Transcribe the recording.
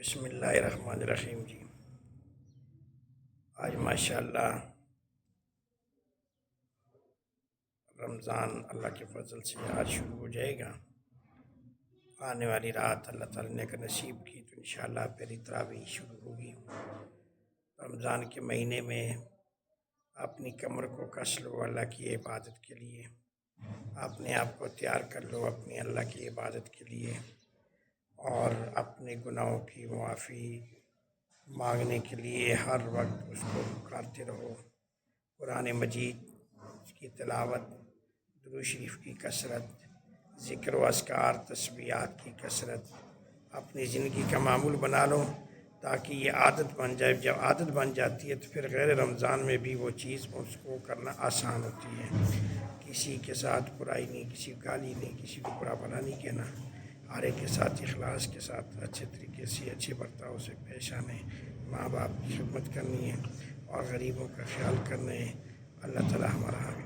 بسم اللہ الرحمن الرحیم جی۔ آج ماشاءاللہ رمضان اللہ کے فضل سے آج شروع ہو جائے گا۔ آنے والی رات اللہ تعالیٰ نے اگر نصیب کی تو انشاءاللہ پہلی تراویح شروع ہوگی۔ رمضان کے مہینے میں اپنی کمر کو کس لو اللہ کی عبادت کے لیے، اپنے آپ کو تیار کر لو اپنی اللہ کی عبادت کے لیے، اور اپنے گناہوں کی معافی مانگنے کے لیے ہر وقت اس کو پکارتے رہو۔ قرآن مجید کی تلاوت، درود شریف کی کثرت، ذکر و اذکار تسبیحات کی کثرت اپنی زندگی کا معمول بنا لو، تاکہ یہ عادت بن جائے۔ جب عادت بن جاتی ہے تو پھر غیر رمضان میں بھی وہ چیز اس کو کرنا آسان ہوتی ہے۔ کسی کے ساتھ برائی نہیں، کسی کو گالی نہیں، کسی کو برا بھلا نہیں کہنا، ہر ایک کے ساتھ اخلاص کے ساتھ اچھے طریقے سے اچھے برتاؤ سے پیش آنے، ماں باپ کی خدمت کرنی ہے اور غریبوں کا خیال کرنا ہے۔ اللہ تعالیٰ ہمارا حامی